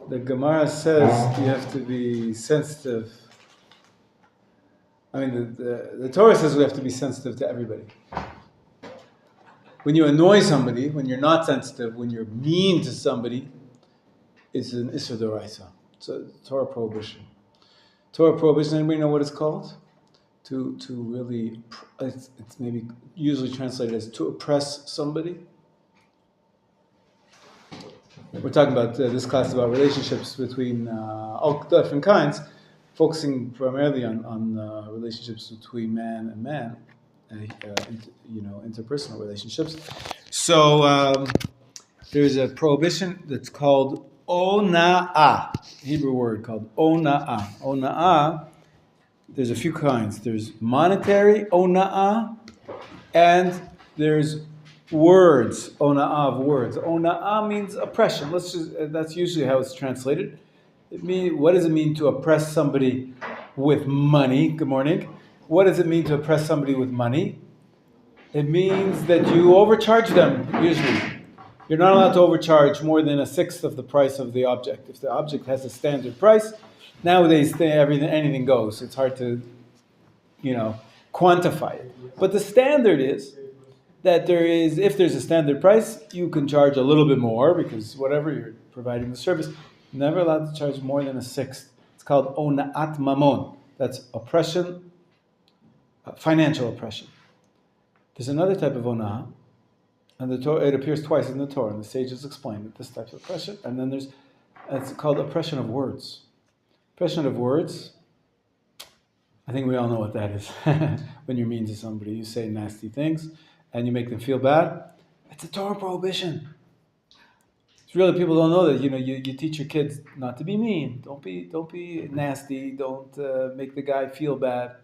The Gemara says you have to be sensitive. I mean, the Torah says we have to be sensitive to everybody. When you annoy somebody, when you're not sensitive, when you're mean to somebody, it's an Isser D'Oraisa. It's a Torah prohibition. Torah prohibition, anybody know what it's called? To really, it's maybe usually translated as to oppress somebody. We're talking about, this class is about relationships between all different kinds, focusing primarily on relationships between man and man, interpersonal relationships. So there's a prohibition that's called ona'ah, Hebrew word called ona'ah. Ona'ah, there's a few kinds. There's monetary ona'ah, and there's words, ona'ah of words. Ona'ah means oppression. That's usually how it's translated. What does it mean to oppress somebody with money? Good morning. What does it mean to oppress somebody with money? It means that you overcharge them, usually. You're not allowed to overcharge more than 1/6 of the price of the object. If the object has a standard price, nowadays anything goes. It's hard to, quantify it. But the standard is that if there's a standard price, you can charge a little bit more because whatever you're providing the service, you're never allowed to charge more than 1/6. It's called ona'at mamon. That's oppression, financial oppression. There's another type of ona'ah, and it appears twice in the Torah, and the sages explain that this type of oppression. And then it's called oppression of words. Oppression of words, I think we all know what that is. When you're mean to somebody, you say nasty things, and you make them feel bad. It's a Torah prohibition. It's really, people don't know that. You teach your kids not to be mean. Don't be nasty. Don't make the guy feel bad.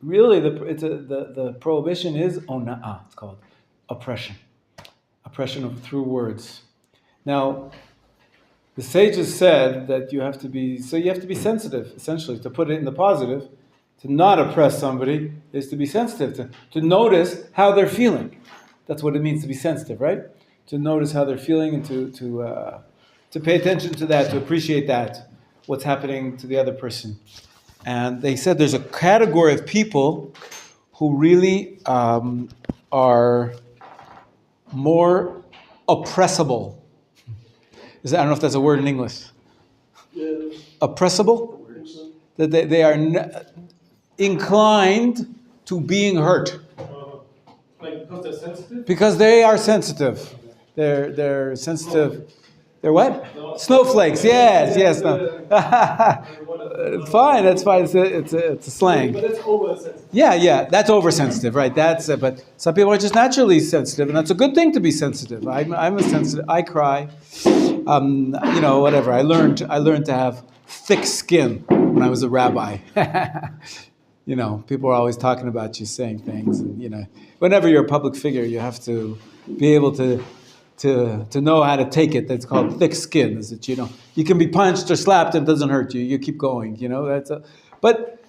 Really, the prohibition is ona'ah. It's called oppression through words. Now, the sages said that you have to be sensitive. Essentially, to put it in the positive, to not oppress somebody is to be sensitive, to notice how they're feeling. That's what it means to be sensitive, right? To notice how they're feeling and to pay attention to that, to appreciate that, what's happening to the other person. And they said there's a category of people who really are more oppressible. I don't know if that's a word in English. Yeah. Oppressible? That they are inclined to being hurt. Like because they're sensitive? Because they are sensitive. They're sensitive. They're what? No. Snowflakes. Yes. No. Fine. That's fine. It's a slang. But that's oversensitive. Yeah. That's oversensitive, right? But some people are just naturally sensitive, and that's a good thing to be sensitive. I'm a sensitive. I cry. Whatever. I learned to have thick skin when I was a rabbi. People are always talking about you, saying things, and whenever you're a public figure, you have to be able to know how to take it. That's called thick skin. Is that you can be punched or slapped and it doesn't hurt you. You keep going. But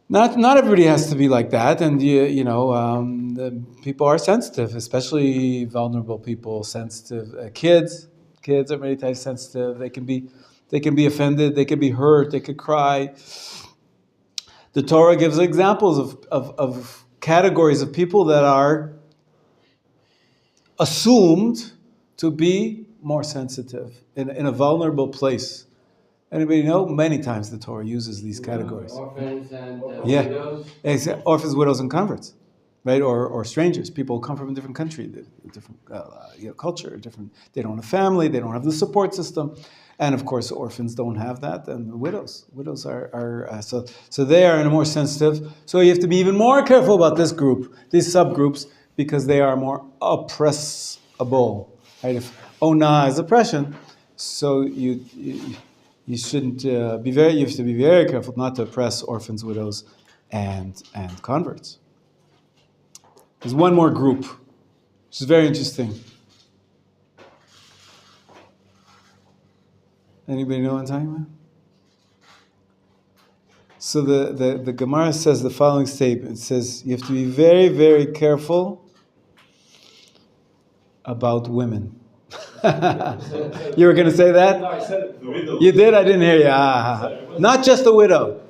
not everybody has to be like that. And the people are sensitive, especially vulnerable people. Sensitive kids. Kids are many times sensitive. They can be offended. They can be hurt. They could cry. The Torah gives examples of categories of people that are assumed to be more sensitive in a vulnerable place. Anybody know? Many times the Torah uses these categories. Orphans and widows. Orphans, widows, and converts, right? Or strangers. People who come from a different country, different culture, different. They don't have family. They don't have the support system, and of course, orphans don't have that, and the widows are so they are more sensitive. So you have to be even more careful about this group, these subgroups, because they are more oppressible. Right? If ona'ah is oppression, so you shouldn't be very. You have to be very careful not to oppress orphans, widows, and converts. There's one more group, which is very interesting. Anybody know what I'm talking about? So the Gemara says the following statement. It says you have to be very, very careful about women. You were going to say that? No, I said it. The widow. You did? I didn't hear you. Not just the widow.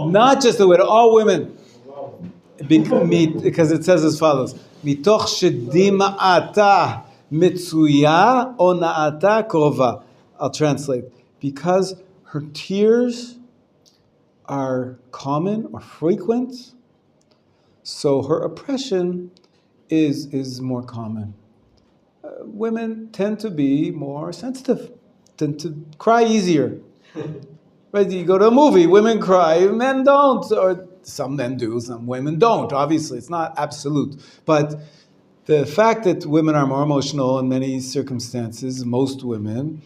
Not just the widow. All women. Wow. Because it says as follows. Mitoch shedima'ata mitsuya o na'ata krova. I'll translate. Because her tears are common or frequent, so her oppression is more common. Women tend to be more sensitive, tend to cry easier. Right? You go to a movie, women cry, men don't, or some men do, some women don't. Obviously, it's not absolute, but the fact that women are more emotional in many circumstances, most women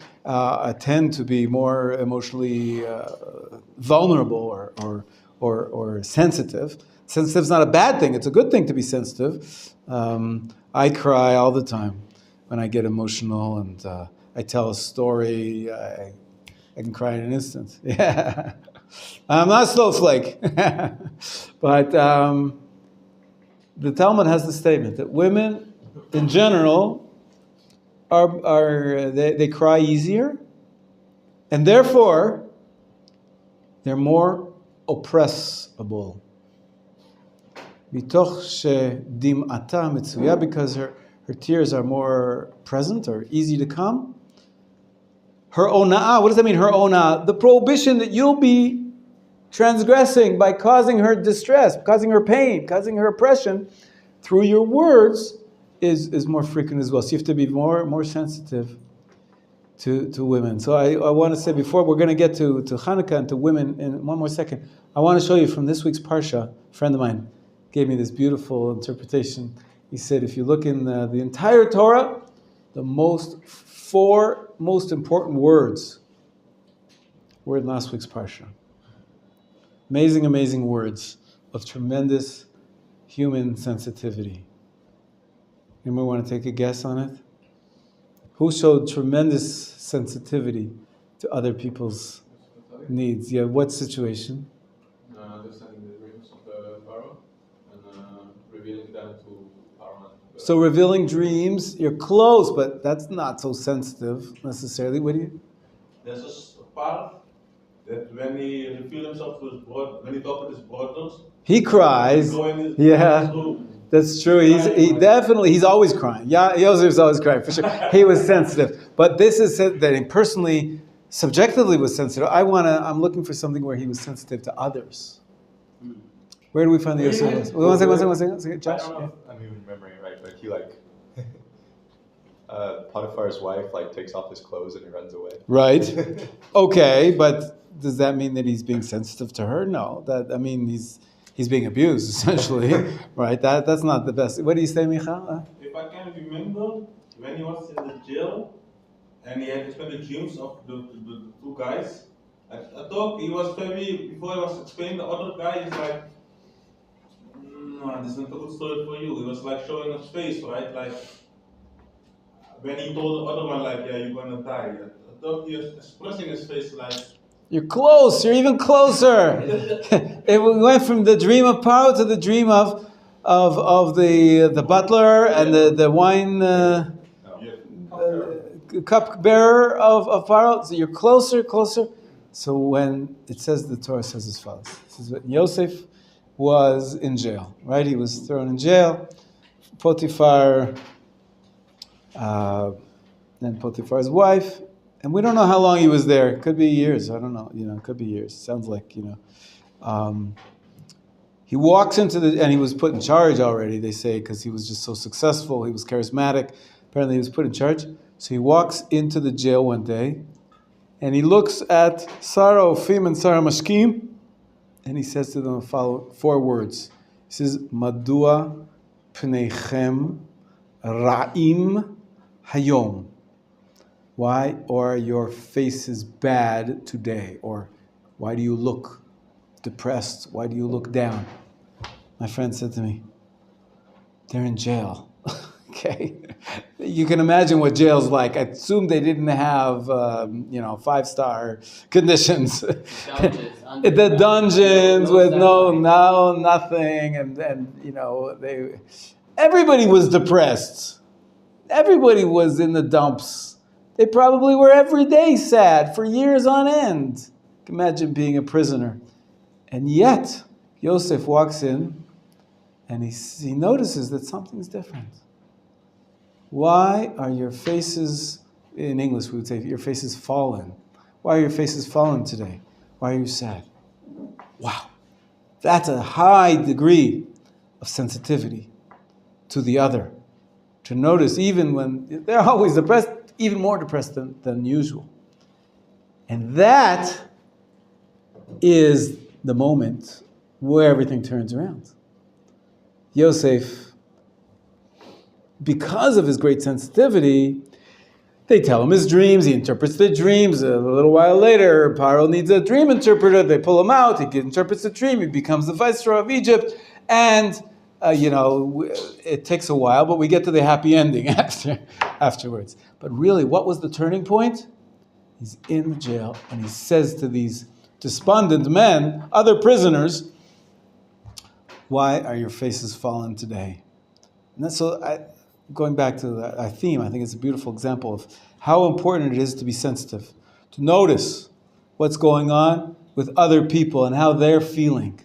tend to be more emotionally vulnerable or sensitive. Sensitive is not a bad thing; it's a good thing to be sensitive. I cry all the time when I get emotional, and I tell a story. I can cry in an instant. Yeah, I'm not a snowflake, but the Talmud has the statement that women, in general, they cry easier, and therefore they're more oppressible. Mitoch shedim'ata mitzuya, because her tears are more present or easy to come. Her ona'ah, what does that mean, her ona'ah? The prohibition that you'll be transgressing by causing her distress, causing her pain, causing her oppression through your words is more frequent as well. So you have to be more sensitive to women. So I want to say, before we're going to get to Hanukkah and to women in one more second, I want to show you from this week's Parsha. A friend of mine gave me this beautiful interpretation. He said, if you look in the entire Torah, the four most important words were in last week's Parsha. Amazing, amazing words of tremendous human sensitivity. Anyone want to take a guess on it? Who showed tremendous sensitivity to other people's needs? Yeah, what situation? Understanding the dreams of the Pharaoh and revealing them to Pharaoh. So revealing dreams, you're close, but that's not so sensitive necessarily. What do you? There's a part that when he revealed himself to his brother, when he talked with his brothers, He cries. Yeah, that's true. He's always crying. Yeah, Yosef's always crying for sure. He was sensitive, but this is that he personally, subjectively was sensitive. I'm looking for something where he was sensitive to others. Where do we find the Yosef? One second, Josh. I don't know if I'm even remembering it right, but he Potiphar's wife takes off his clothes and he runs away. Right. Okay, but does that mean that he's being sensitive to her? No. He's being abused, essentially. Right? That's not the best. What do you say, Michal? if I can remember, when he was in the jail and he had explained the dreams of the two guys, I thought he was maybe, before he was explaining the other guy, he's like, no, this is not a good story for you. He was showing his face, right? When he told the other one, yeah, you're gonna die. I thought he was expressing his face You're close. You're even closer. It went from the dream of Paro to the dream of the butler and the wine cup bearer of Paro. So you're closer. So when it says, the Torah says as follows: it says that Yosef was in jail, right? He was thrown in jail. Potiphar, then Potiphar's wife. And we don't know how long he was there. It could be years. I don't know. It could be years. Sounds like, he walks into and he was put in charge already, they say, because he was just so successful. He was charismatic. Apparently he was put in charge. So he walks into the jail one day and he looks at Sarah Ofim and Sarah Mashkim and he says to them the 4 words. He says, Madua pneichem ra'im hayom. Why are your faces bad today? Or why do you look depressed? Why do you look down? My friend said to me, they're in jail. Okay. You can imagine what jail's like. I assume they didn't have, 5-star conditions. The dungeons with nothing. And everybody was depressed. Everybody was in the dumps. They probably were every day sad for years on end. Imagine being a prisoner. And yet, Yosef walks in and he notices that something's different. Why are your faces, in English we would say, your faces fallen? Why are your faces fallen today? Why are you sad? Wow. That's a high degree of sensitivity to the other. To notice even when they're always depressed, even more depressed than usual. And that is the moment where everything turns around. Yosef, because of his great sensitivity, they tell him his dreams, he interprets the dreams. A little while later, Paro needs a dream interpreter, they pull him out, he interprets the dream, he becomes the viceroy of Egypt, and it takes a while, but we get to the happy ending afterwards. But really, what was the turning point? He's in the jail, and he says to these despondent men, other prisoners, why are your faces fallen today? And that's going back to our theme, I think it's a beautiful example of how important it is to be sensitive, to notice what's going on with other people and how they're feeling.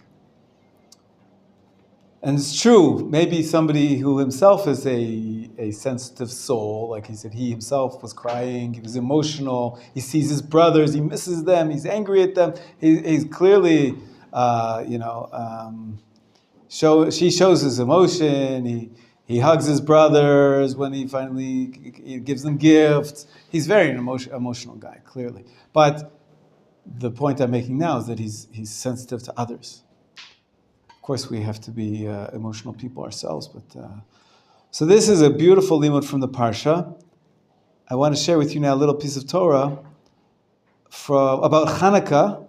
And it's true, maybe somebody who himself is a sensitive soul, like he said, he himself was crying, he was emotional, he sees his brothers, he misses them, he's angry at them, he's clearly, she shows his emotion, he hugs his brothers when he gives them gifts. He's very an emotional guy, clearly. But the point I'm making now is that he's sensitive to others. Of course, we have to be emotional people ourselves. So this is a beautiful limud from the Parsha. I want to share with you now a little piece of Torah about Hanukkah,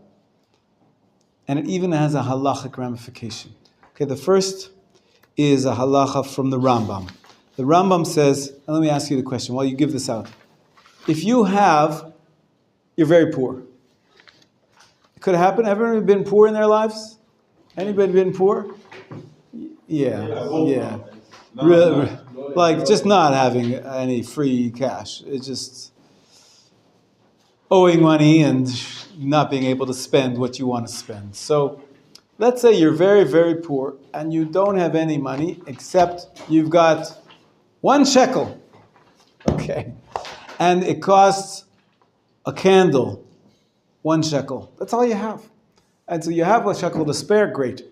and it even has a halachic ramification. Okay, the first is a halacha from the Rambam. The Rambam says, and let me ask you the question while you give this out. If you're very poor. It could happen. Everyone been poor in their lives? Anybody been poor? Yeah. Really, like just not having any free cash. It's just owing money and not being able to spend what you want to spend. So let's say you're very, very poor and you don't have any money except you've got 1 shekel. Okay. And it costs a candle 1 shekel. That's all you have. And so you have a shekel to spare, great.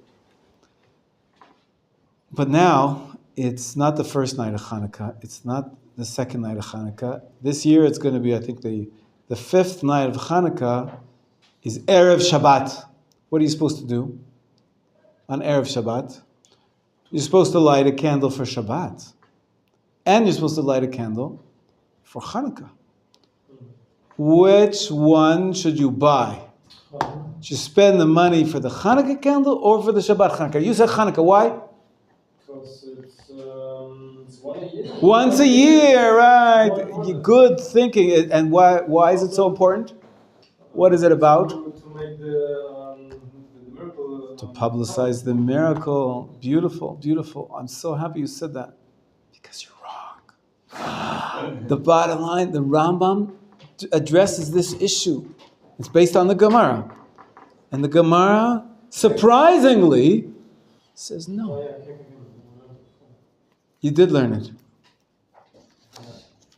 But now, it's not the first night of Hanukkah. It's not the second night of Hanukkah. This year it's going to be, I think, the 5th night of Hanukkah is Erev Shabbat. What are you supposed to do on Erev Shabbat? You're supposed to light a candle for Shabbat. And you're supposed to light a candle for Hanukkah. Which one should you buy? Should you spend the money for the Hanukkah candle or for the Shabbat Hanukkah? You said Hanukkah, why? Because it's 1 a year. Once a year, right? Good thinking. And why is it so important? What is it about? To make the miracle. To publicize the miracle. Beautiful, beautiful. I'm so happy you said that. Because you're wrong. The bottom line, the Rambam addresses this issue. It's based on the Gemara. And the Gemara, surprisingly, says no. You did learn it.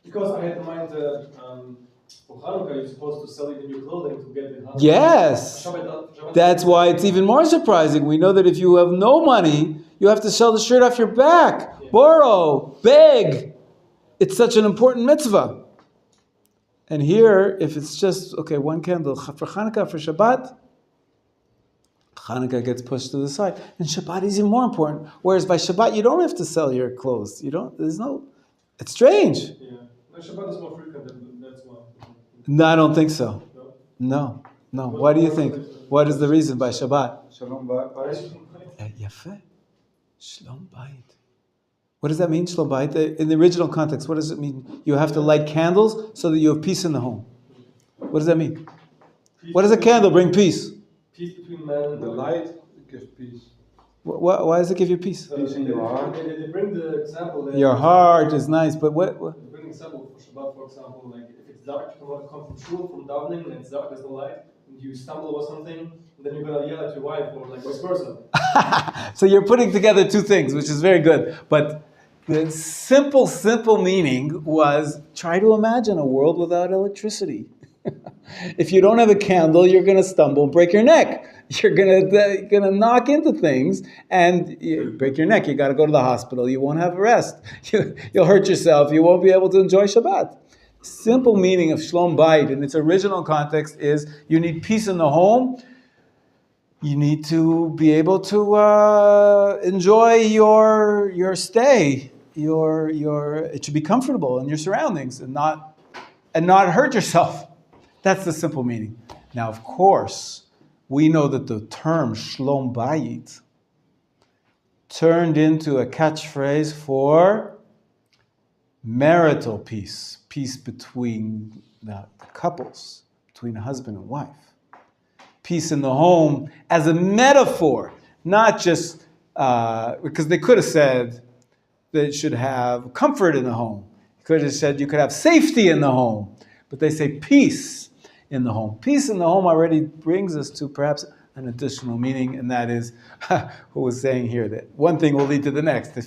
Because I had in mind for Hanukkah, you're supposed to sell even your clothing to get the Hanukkah. Yes. That's why it's even more surprising. We know that if you have no money, you have to sell the shirt off your back. Yeah. Borrow, beg. It's such an important mitzvah. And here, if it's just, 1 candle for Hanukkah, for Shabbat, Hanukkah gets pushed to the side. And Shabbat is even more important. Whereas by Shabbat, you don't have to sell your clothes. It's strange. Yeah. Shabbat is more frequent, that's why. No, I don't think so. No. Why do you think? What is the reason by Shabbat? Shalom Bayit. Yafeh. Shalom Bayit. What does that mean, Shalom Bayit? In the original context, what does it mean? You have to light candles so that you have peace in the home. What does that mean? What does a candle bring peace? Peace between man and The light gives peace. Why does it give you peace? Peace in your heart. They bring the example. Your heart is nice, but what? They bring example for Shabbat, for example, like if it's it's dark, you want to come from shul, from davening, and it's dark, there's no light, and you stumble or something, and then you're gonna yell at your wife, or like vice versa. So you're putting together two things, which is very good. But the simple meaning was try to imagine a world without electricity. If you don't have a candle, you're going to stumble and break your neck. You're going to knock into things and you break your neck. You got to go to the hospital. You won't have rest. You'll hurt yourself. You won't be able to enjoy Shabbat. Simple meaning of Shalom Bayit in its original context is you need peace in the home. You need to be able to enjoy your stay. It should be comfortable in your surroundings and not hurt yourself. That's the simple meaning. Now, of course, we know that the term Shlom Bayit turned into a catchphrase for marital peace, peace between the couples, between a husband and wife. Peace in the home as a metaphor, not just because they could have said that it should have comfort in the home. They could have said you could have safety in the home, but they say peace in the home. Peace in the home already brings us to perhaps an additional meaning, and that is who was saying here that one thing will lead to the next.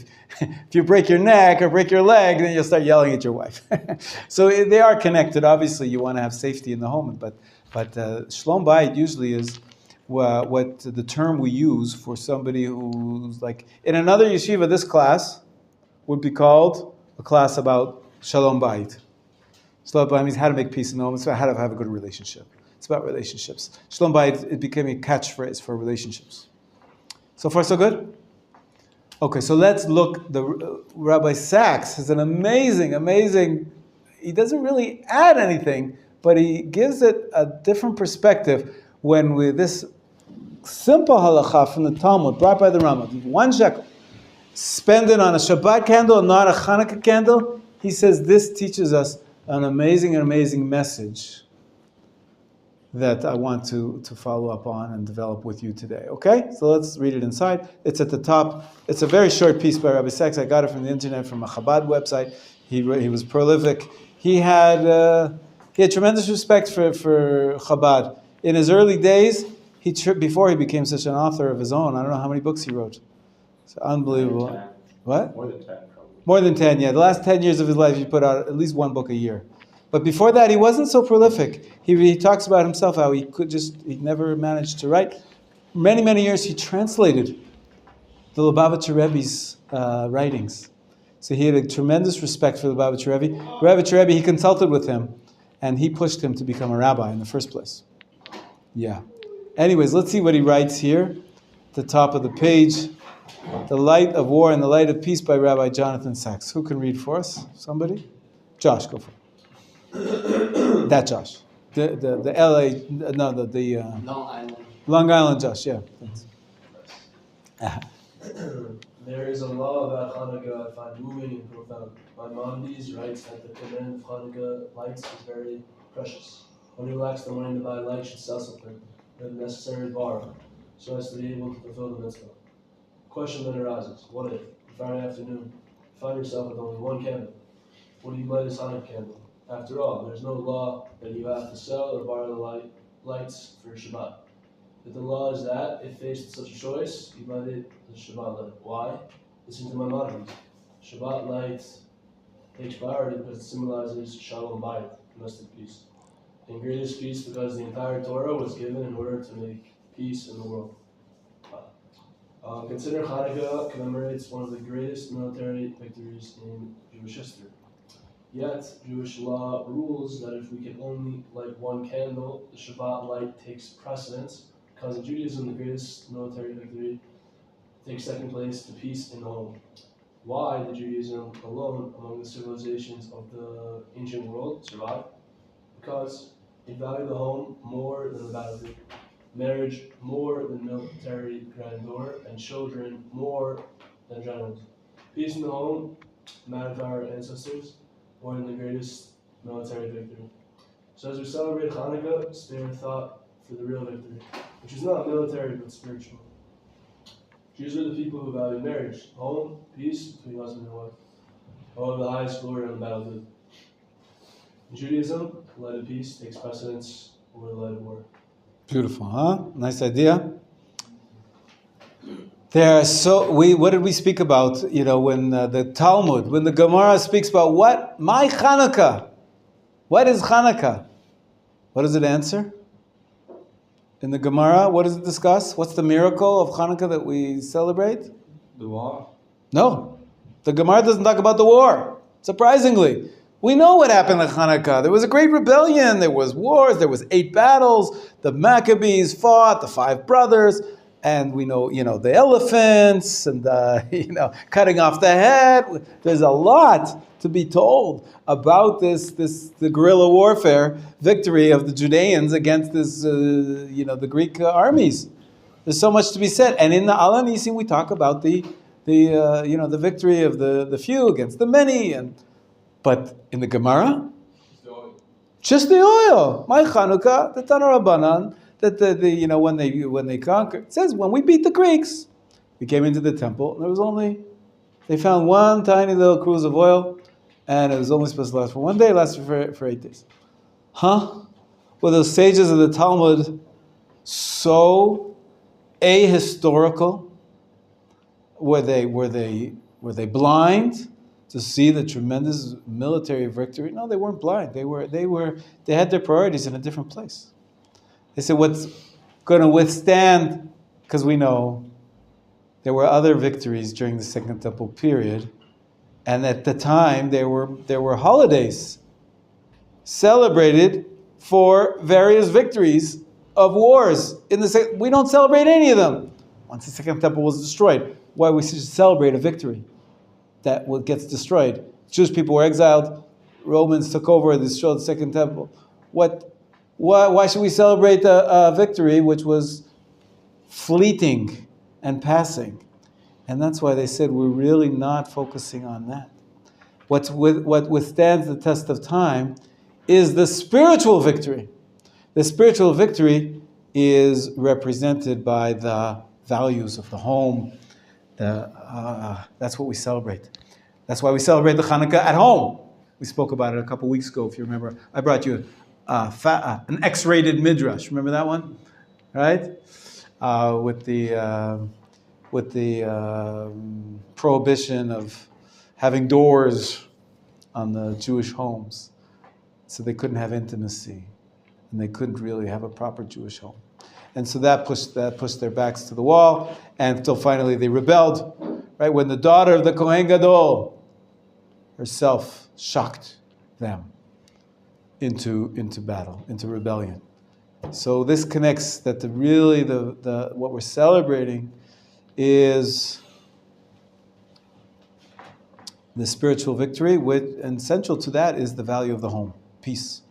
If you break your neck or break your leg, then you'll start yelling at your wife. So they are connected. Obviously, you want to have safety in the home, but Shlom Bayit usually is what the term we use for somebody who's like, in another yeshiva, this class would be called a class about Shalom Bayit. Shalom Bayit means how to make peace in the home. It's about how to have a good relationship. It's about relationships. Shalom Bayit, it became a catchphrase for relationships. So far, so good? Okay, so let's look. Rabbi Sachs has an amazing, he doesn't really add anything, but he gives it a different perspective when with this simple halacha from the Talmud brought by the Rambam, 1 shekel, spend it on a Shabbat candle and not a Hanukkah candle. He says this teaches us an amazing message that I want to follow up on and develop with you today. Okay? So let's read it inside. It's at the top. It's a very short piece by Rabbi Sachs. I got it from the internet, from a Chabad website. He was prolific. He had tremendous respect for Chabad. In his early days, before he became such an author of his own, I don't know how many books he wrote. It's unbelievable. What? More than 10, probably. More than 10, yeah. The last 10 years of his life, he put out at least one book a year. But before that, he wasn't so prolific. He talks about himself how he never managed to write. Many years he translated the Lubavitcher Rebbe's writings. So he had a tremendous respect for the Lubavitcher Rebbe. Lubavitcher Rebbe, he consulted with him, and he pushed him to become a rabbi in the first place. Yeah. Anyways, let's see what he writes here. At the top of the page, The Light of War and the Light of Peace by Rabbi Jonathan Sachs. Who can read for us? Somebody? Josh, go for it. That Josh. The LA, no, the Long Island. Long Island Josh, yeah. Thanks. There is a law about Hanukkah I find moving and profound. Maimonides writes that the command of Hanukkah lights is very precious. One who lacks the money to buy light should sell something, or the necessary borrow, so as to be able to fulfill the mitzvah. Question then arises: what if, Friday afternoon, you find yourself with only one candle? What do you light as Hanukkah candle? After all, there's no law that you have to sell or borrow the lights for Shabbat. If the law is that, if faced with such a choice, you light it as Shabbat light. Why? Listen to my Maimonides. Shabbat light takes priority because it symbolizes Shalom Bayit, domestic peace. And greatest peace because the entire Torah was given in order to make peace in the world. Consider Hanukkah commemorates one of the greatest military victories in Jewish history. Yet, Jewish law rules that if we can only light one candle, the Shabbat light takes precedence, because in Judaism, the greatest military victory takes second place to peace in the home. Why did Judaism alone among the civilizations of the ancient world survive? Because it valued the home more than the battlefield, marriage more than military grandeur, and children more than generals. Peace in the home mattered to our ancestors more than the greatest military victory. So as we celebrate Hanukkah, spare thought for the real victory, which is not military but spiritual. Jews are the people who value marriage, home, peace between husband and wife, all of the highest glory on the battlefield. In Judaism, the light of peace takes precedence over the light of war. Beautiful, huh? Nice idea. What did we speak about? When the Talmud, when the Gemara speaks about what? My Hanukkah. What is Hanukkah? What does it answer? In the Gemara, what does it discuss? What's the miracle of Hanukkah that we celebrate? The war. No. The Gemara doesn't talk about the war. Surprisingly. We know what happened at Hanukkah. There was a great rebellion. There was wars. There was 8 battles. The Maccabees fought, the 5 brothers. And we know, the elephants and, cutting off the head. There's a lot to be told about the guerrilla warfare victory of the Judeans against the Greek armies. There's so much to be said. And in the Al Nisim we talk about the victory of the few against the many. But in the Gemara, just the oil. My Chanukah, the Tana Rabbanan, that when they conquered, it says when we beat the Greeks, we came into the temple. And they found one tiny little cruse of oil, and it was only supposed to last for 1 day. It lasted for 8 days. Huh? Were those sages of the Talmud so ahistorical? Were they blind to see the tremendous military victory? No, they weren't blind. They had their priorities in a different place. They said, what's going to withstand, because we know there were other victories during the Second Temple period, and at the time there were holidays celebrated for various victories of wars. We don't celebrate any of them. Once the Second Temple was destroyed, why we should celebrate a victory that gets destroyed? Jewish people were exiled, Romans took over and destroyed the Second Temple. Why should we celebrate a victory which was fleeting and passing? And that's why they said we're really not focusing on that. What withstands the test of time is the spiritual victory. The spiritual victory is represented by the values of the home. That's what we celebrate. That's why we celebrate the Hanukkah at home. We spoke about it a couple weeks ago, if you remember. I brought you an X-rated midrash. Remember that one, right? With the prohibition of having doors on the Jewish homes, so they couldn't have intimacy, and they couldn't really have a proper Jewish home, and so that pushed their backs to the wall, and until finally they rebelled. Right when the daughter of the Kohen Gadol herself shocked them into battle, into rebellion. So this connects that what we're celebrating is the spiritual victory, and central to that is the value of the home, peace,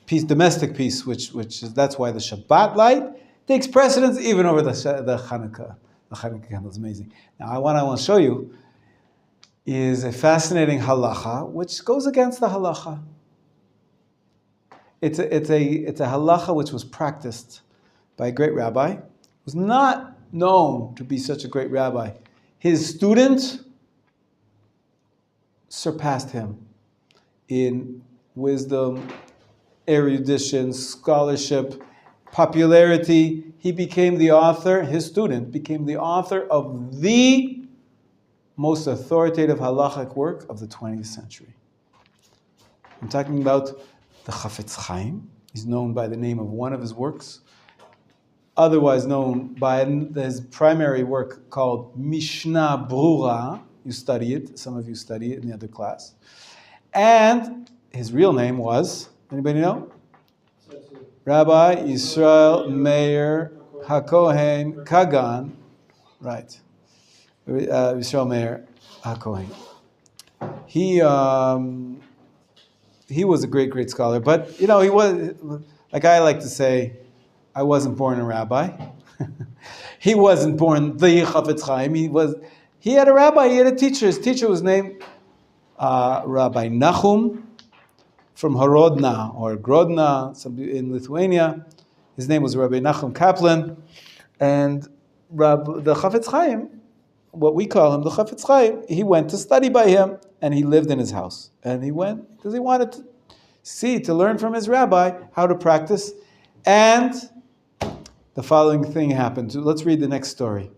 domestic peace, which is that's why the Shabbat light takes precedence even over the Hanukkah. The Hanukkah candle is amazing. Now, what I want to show you is a fascinating halacha which goes against the halacha. It's a halacha which was practiced by a great rabbi, who was not known to be such a great rabbi. His student surpassed him in wisdom, erudition, scholarship, popularity. His student became the author of the most authoritative halachic work of the 20th century. I'm talking about the Chafetz Chaim. He's known by the name of one of his works, otherwise known by his primary work called Mishnah Brura. You study it. Some of you study it in the other class. And his real name was, anybody know? Rabbi Yisrael Meir HaKohen Kagan. Right. Yisrael Meir HaKohen. He was a great scholar, but he was, like I like to say, I wasn't born a rabbi. He wasn't born the Chafetz Chaim. He had a rabbi, he had a teacher. His teacher was named Rabbi Menachem from Horodna or Grodna in Lithuania. His name was Rabbi Menachem Kaplan. And the Chafetz Chaim, what we call him, the Chafetz Chaim, he went to study by him, and he lived in his house. And he went because he wanted to learn from his rabbi how to practice. And the following thing happened. Let's read the next story.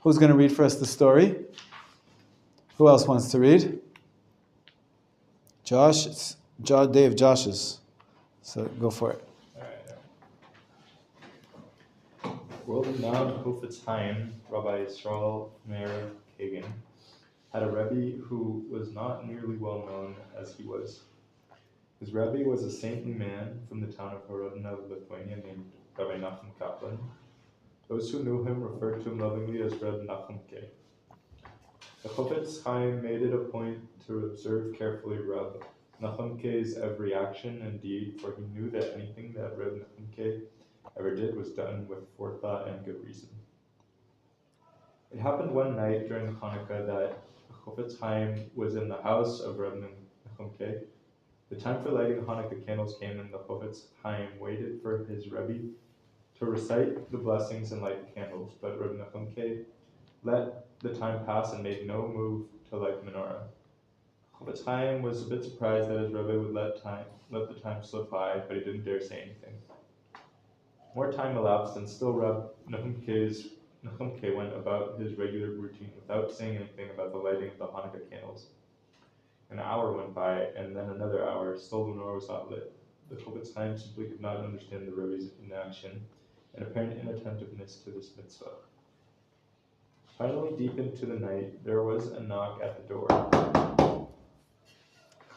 Who's going to read for us the story? Who else wants to read? Josh, it's day of Josh's. So go for it. Rolling down Hofetz Chaim, Rabbi Yisrael Meir Kagan had a Rebbe who was not nearly well known as he was. His Rebbe was a saintly man from the town of Horodna of Lithuania named Rabbi Menachem Kaplan. Those who knew him referred to him lovingly as Reb Menachem K. The Hofetz Chaim made it a point to observe carefully Reb Menachem K's every action and deed, for he knew that anything that Reb Menachem K ever did was done with forethought and good reason. It happened one night during Hanukkah that Hofetz Chaim was in the house of Reb Menachem K. The time for lighting Hanukkah candles came, and the Hofetz Chaim waited for his Rebbe to recite the blessings and light the candles, but Reb Menachem K let the time pass and made no move to light the menorah. Hofetz Chaim was a bit surprised that his Rebbe would let the time slip by, but he didn't dare say anything. More time elapsed, and still Reb Menachem K went about his regular routine without saying anything about the lighting of the Hanukkah candles. An hour went by, and then another hour. Still the menorah was not lit. The Hofetz Chaim simply could not understand the Rebbe's inaction and apparent inattentiveness to this mitzvah. Finally, deep into the night, there was a knock at the door.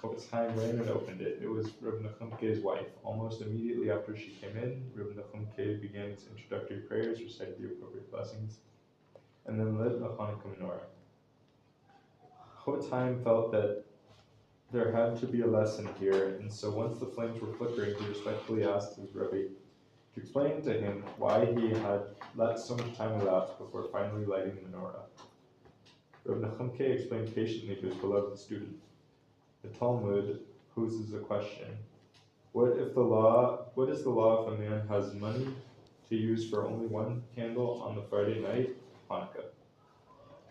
Hofetz Chaim ran and opened it. It was Reb Menachem K's wife. Almost immediately after she came in, Reb Menachem K began his introductory prayers, recited the appropriate blessings, and then lit the Hanukkah menorah. Hofetz Chaim felt that there had to be a lesson here, and so once the flames were flickering, he respectfully asked his Rebbe to explain to him why he had let so much time elapse before finally lighting the menorah. Reb Menachem K explained patiently to his beloved student. The Talmud poses a question. What is the law if a man has money to use for only one candle on the Friday night, Hanukkah?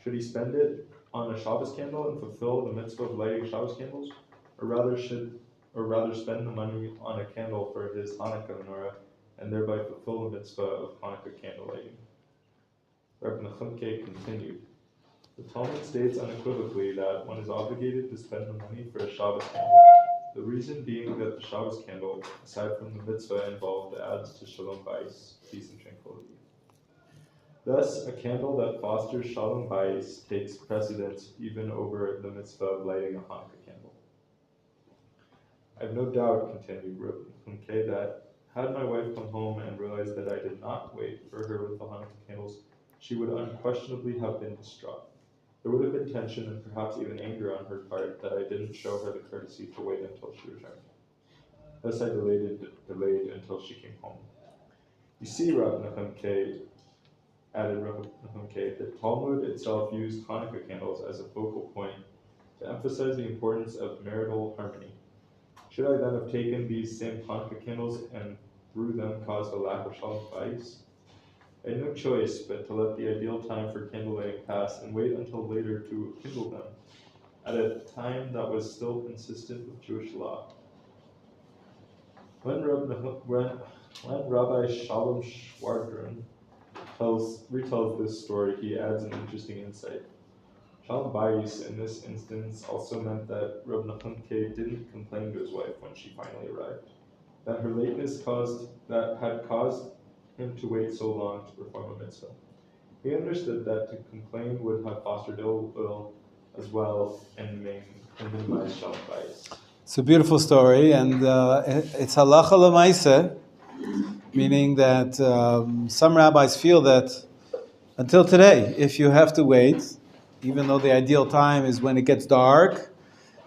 Should he spend it on a Shabbos candle and fulfill the mitzvah of lighting Shabbos candles, or rather spend the money on a candle for his Hanukkah menorah and thereby fulfill the mitzvah of Hanukkah candle lighting? Rabbi Menachem K continued. The Talmud states unequivocally that one is obligated to spend the money for a Shabbos candle. The reason being that the Shabbos candle, aside from the mitzvah involved, adds to Shalom Bayis, peace and tranquility. Thus, a candle that fosters Shalom Bayis takes precedence even over the mitzvah of lighting a Hanukkah candle. I have no doubt, continued Rabbi Menachem K, that had my wife come home and realized that I did not wait for her with the Hanukkah candles, she would unquestionably have been distraught. There would have been tension and perhaps even anger on her part that I didn't show her the courtesy to wait until she returned. Thus I delayed until she came home. You see, Rabbi Menachem K, added Rabbi Menachem K, the Talmud itself used Hanukkah candles as a focal point to emphasize the importance of marital harmony. Should I then have taken these same Hanukkah candles and through them caused a lack of Shalom Bayis? I had no choice but to let the ideal time for candle lighting pass and wait until later to kindle them, at a time that was still consistent with Jewish law. When Rabbi Shalom Schwadron retells this story, he adds an interesting insight. Shalom Bayis in this instance also meant that Reb Menachem K didn't complain to his wife when she finally arrived, that her lateness had caused him to wait so long to perform a mitzvah. He understood that to complain would have fostered ill will as well and minimize Shalom Bayis. It's a beautiful story, and it's halacha l'maaseh, meaning that some rabbis feel that until today, if you have to wait, even though the ideal time is when it gets dark,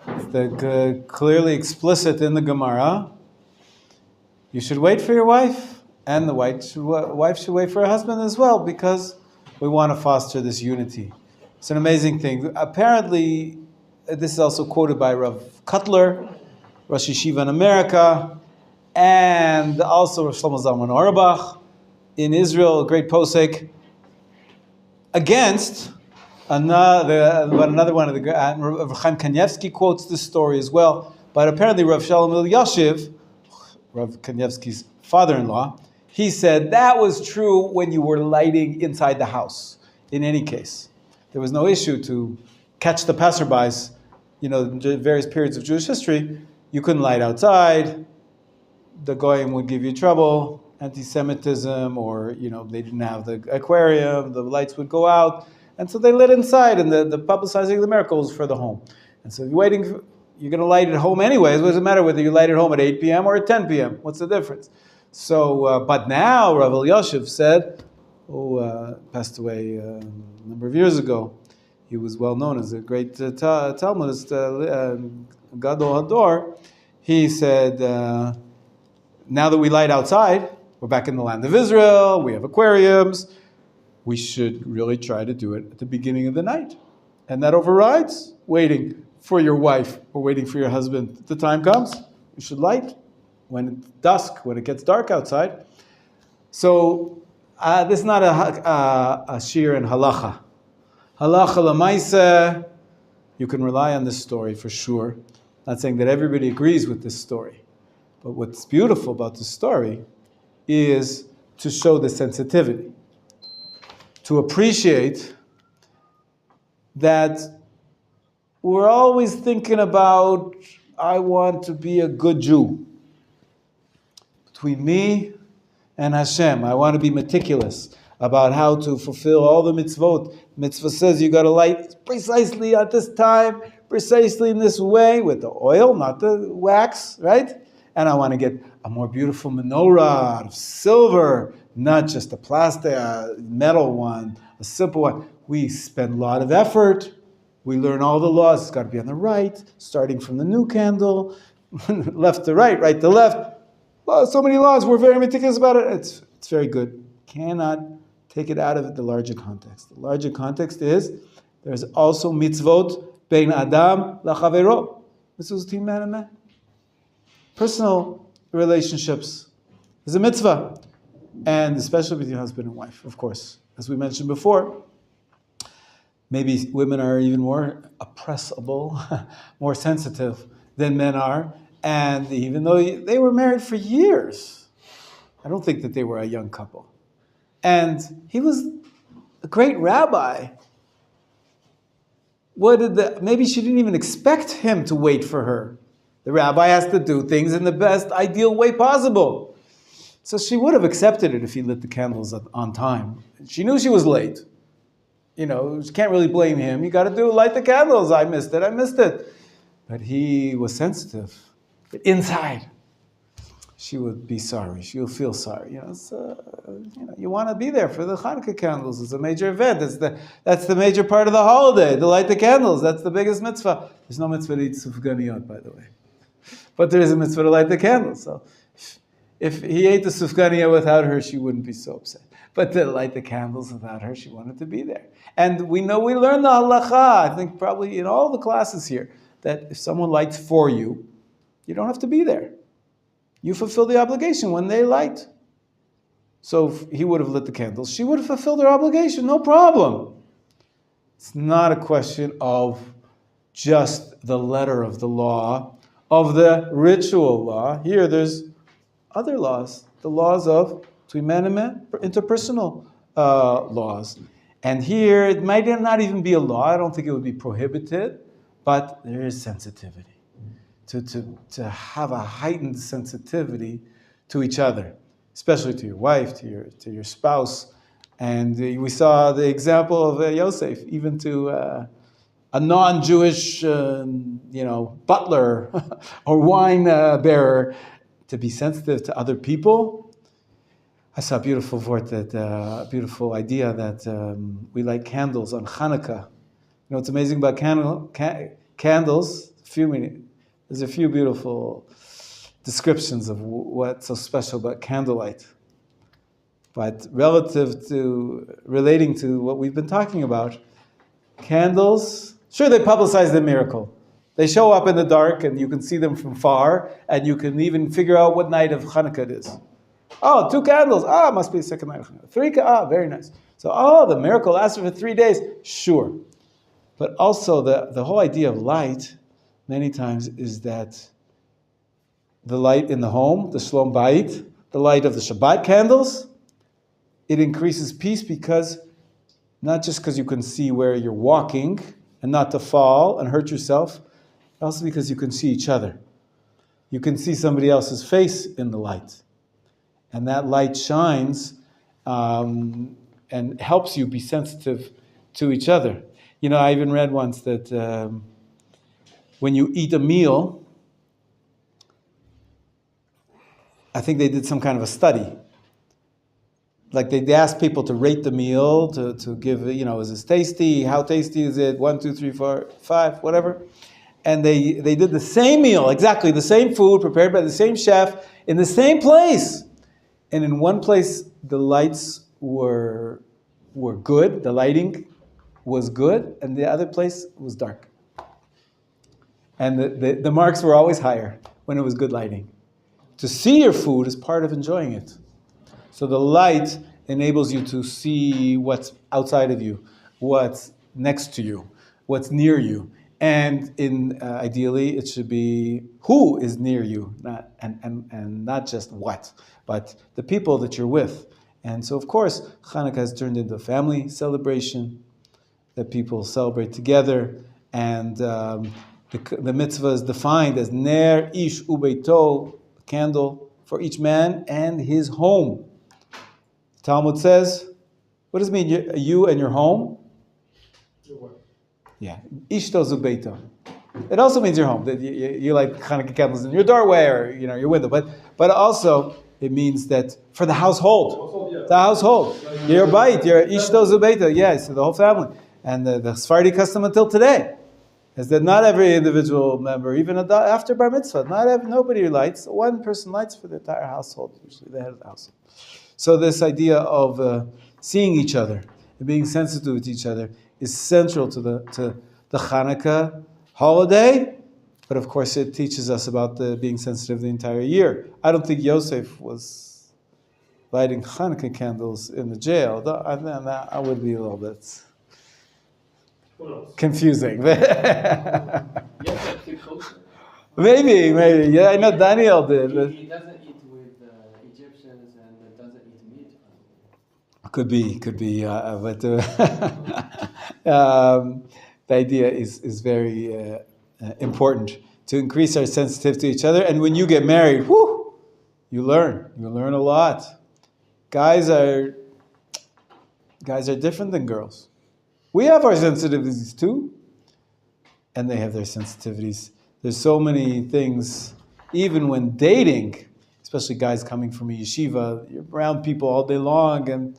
it's clearly explicit in the Gemara, you should wait for your wife, and the wife should wait for her husband as well, because we want to foster this unity. It's an amazing thing. Apparently, this is also quoted by Rav Cutler, Rosh Yeshiva in America, and also Rav Shlomo Zalman Auerbach in Israel, a great posek, against another one of the Rav Chaim Kanievsky quotes this story as well. But apparently Rav Shalom Elyashiv, Rav Kanievsky's father-in-law, he said that was true when you were lighting inside the house. In any case, there was no issue to catch the passerbys. In various periods of Jewish history, you couldn't light outside. The goyim would give you trouble, anti-Semitism, or they didn't have the aquarium. The lights would go out, and so they lit inside, and the publicizing of the miracles for the home. And so you're going to light at home anyways. What does it matter whether you light at home at 8 p.m. or at 10 p.m.? What's the difference? So, but now Rav Elyashiv said, passed away a number of years ago. He was well known as a great Talmudist, Gadol Hador. He said, now that we light outside, we're back in the land of Israel, we have aquariums, we should really try to do it at the beginning of the night. And that overrides waiting for your wife or waiting for your husband. The time comes, you should light when it's dusk, when it gets dark outside. So this is not a shir in halacha. Halacha l'maaseh, you can rely on this story for sure. Not saying that everybody agrees with this story. But what's beautiful about this story is to show the sensitivity. To appreciate that we're always thinking about, I want to be a good Jew. Between me and Hashem, I want to be meticulous about how to fulfill all the mitzvot. Mitzvah says you got to light precisely at this time, precisely in this way, with the oil, not the wax, right? And I want to get a more beautiful menorah out of silver, not just a plastic, metal one, a simple one. We spend a lot of effort. We learn all the laws. It's got to be on the right, starting from the new candle, left to right to left. Well, so many laws. We're very meticulous about it. It's very good. Cannot take it out of the larger context. The larger context is there's also mitzvot bein adam lachavero. This was between man and man. Personal relationships is a mitzvah, and especially between husband and wife, of course. As we mentioned before, maybe women are even more oppressible, more sensitive than men are, and even though they were married for years, I don't think that they were a young couple. And he was a great rabbi. Maybe she didn't even expect him to wait for her. The rabbi has to do things in the best ideal way possible. So she would have accepted it if he lit the candles on time. She knew she was late. She can't really blame him. You got to light the candles. I missed it. But he was sensitive. But inside, she would be sorry. She will feel sorry. You want to be there for the Hanukkah candles. It's a major event. That's the major part of the holiday, to light the candles. That's the biggest mitzvah. There's no mitzvah to eat sufganiyot, by the way. But there is a mitzvah to light the candles. So if he ate the sufganiya without her, she wouldn't be so upset. But to light the candles without her, she wanted to be there. And we learn the halacha, I think probably in all the classes here, that if someone lights for you, you don't have to be there. You fulfill the obligation when they light. So if he would have lit the candles, she would have fulfilled her obligation, no problem. It's not a question of just the letter of the law, of the ritual law. Here there's other laws, the laws of between man and man, interpersonal laws. And here it might not even be a law. I don't think it would be prohibited, but there is sensitivity. To have a heightened sensitivity to each other, especially to your wife, to your spouse. And we saw the example of Yosef, even to a non-Jewish, butler or wine bearer, to be sensitive to other people. I saw a beautiful beautiful idea that we light candles on Hanukkah. What's amazing about candles? There's a few beautiful descriptions of what's so special about candlelight. But relating to what we've been talking about, candles, sure, they publicize the miracle. They show up in the dark and you can see them from far, and you can even figure out what night of Hanukkah it is. Oh, 2 candles. Must be the second night of Hanukkah. 3, very nice. So, the miracle lasted for 3 days. Sure. But also the whole idea of light, many times, is that the light in the home, the Shalom Bayit, the light of the Shabbat candles, it increases peace because not just because you can see where you're walking and not to fall and hurt yourself, also because you can see each other. You can see somebody else's face in the light. And that light shines and helps you be sensitive to each other. You know, I even read once that when you eat a meal, I think they did some kind of a study. Like they asked people to rate the meal, to give, is this tasty? How tasty is it? 1, 2, 3, 4, 5, whatever. And they did the same meal, exactly the same food, prepared by the same chef, in the same place. And in one place, the lights were good, the lighting was good, and the other place was dark. And the marks were always higher when it was good lighting. To see your food is part of enjoying it. So the light enables you to see what's outside of you, what's next to you, what's near you. And ideally, it should be who is near you, and not just what, but the people that you're with. And so, of course, Hanukkah has turned into a family celebration that people celebrate together. And the mitzvah is defined as Ner Ish Ubeito, candle for each man and his home. Talmud says, what does it mean, you and your home? Yeah, Ishto Zubeito. It also means your home. That you light Hanukkah candles in your doorway or your window. But also it means that for the household. The household. Your bait, your Ishto Zubeito. Yes, so the whole family. And the Sephardi custom until today is that not every individual member, even after Bar Mitzvah, nobody lights. One person lights for the entire household, usually the head of the household. So this idea of seeing each other and being sensitive to each other is central to the Hanukkah holiday, but of course it teaches us about being sensitive the entire year. I don't think Yosef was lighting Hanukkah candles in the jail. That would be a little bit confusing. Maybe. Yeah, I know Daniel did. He doesn't eat with Egyptians and doesn't eat meat. Could be, but the idea is very important to increase our sensitivity to each other. And when you get married, you learn a lot. Guys are different than girls. We have our sensitivities too, and they have their sensitivities. There's so many things, even when dating, especially guys coming from a yeshiva, you're around people all day long, and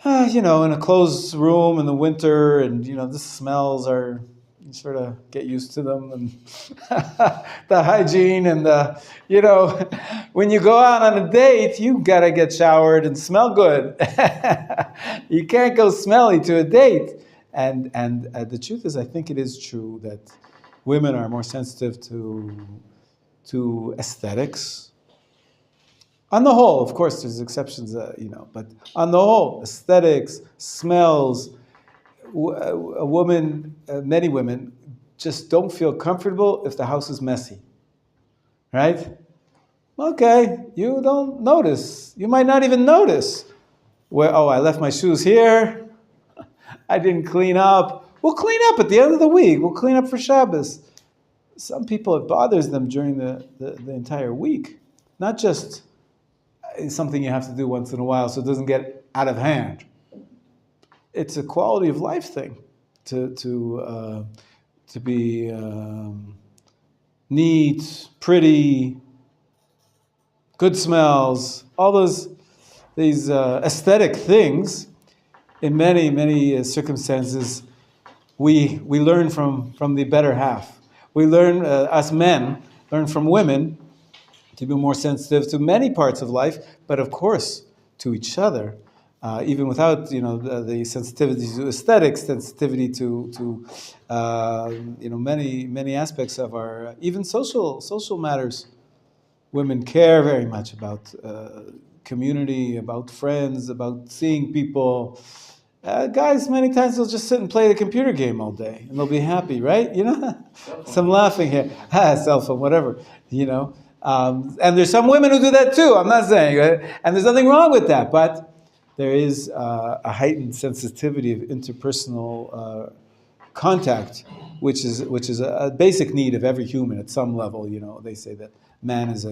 in a closed room in the winter, and the smells you sort of get used to them, and the hygiene, and when you go out on a date, you gotta get showered and smell good. You can't go smelly to a date. And the truth is, I think it is true that women are more sensitive to aesthetics. On the whole, of course, there's exceptions, but on the whole, aesthetics, smells. Many women just don't feel comfortable if the house is messy, right? Okay, you don't notice. You might not even notice. I left my shoes here. I didn't clean up. We'll clean up at the end of the week. We'll clean up for Shabbos. Some people, it bothers them during the entire week. Not just something you have to do once in a while so it doesn't get out of hand. It's a quality of life thing to be neat, pretty, good smells, all these aesthetic things. In many circumstances, we learn from the better half. We learn, us men, learn from women to be more sensitive to many parts of life, but of course to each other, even without the sensitivity to aesthetics, sensitivity to many aspects of our even social matters. Women care very much about community, about friends, about seeing people. Guys, many times they'll just sit and play the computer game all day, and they'll be happy, right? Some laughing here, cell phone, whatever, And there's some women who do that too. I'm not saying, and there's nothing wrong with that, but there is a heightened sensitivity of interpersonal contact, which is a basic need of every human at some level. They say that man is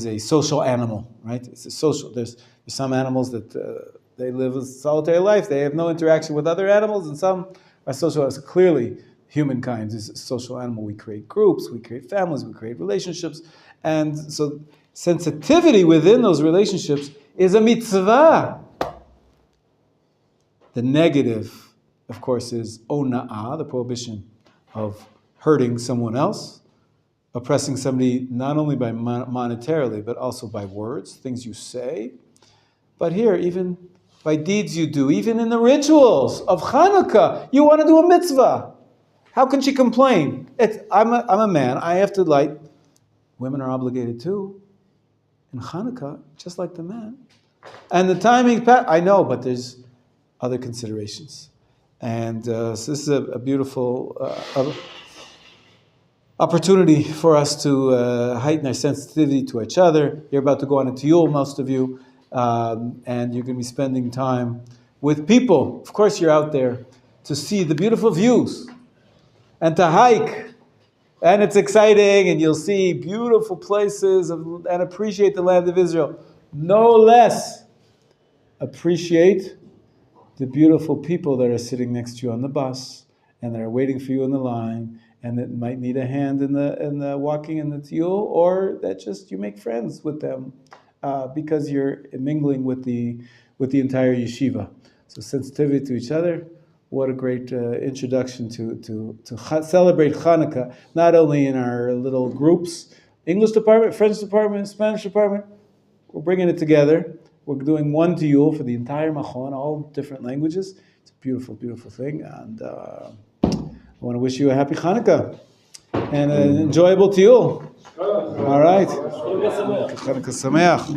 a social animal, right? It's a social. There's some animals that they live a solitary life. They have no interaction with other animals, and some are social. As clearly, humankind is a social animal. We create groups, we create families, we create relationships, and so sensitivity within those relationships is a mitzvah. The negative, of course, is ona'ah, the prohibition of hurting someone else, oppressing somebody not only by monetarily, but also by words, things you say. But here, even by deeds you do, even in the rituals of Hanukkah, you want to do a mitzvah. How can she complain? I'm a man, I have to light. Women are obligated too. In Hanukkah, just like the man. And the timing, I know, but there's other considerations. And so this is a beautiful opportunity for us to heighten our sensitivity to each other. You're about to go on a tiyul, most of you, and you're going to be spending time with people. Of course, you're out there to see the beautiful views and to hike. And it's exciting, and you'll see beautiful places and appreciate the land of Israel. No less, appreciate the beautiful people that are sitting next to you on the bus and that are waiting for you in the line and that might need a hand in the walking in the tiyul, or that just you make friends with them because you're mingling with the entire yeshiva. So sensitivity to each other. What a great introduction to celebrate Hanukkah, not only in our little groups, English department, French department, Spanish department. We're bringing it together. We're doing one tiyul for the entire Machon, all different languages. It's a beautiful, beautiful thing. And I want to wish you a happy Hanukkah and an enjoyable tiyul. All right. Hanukkah Sameach.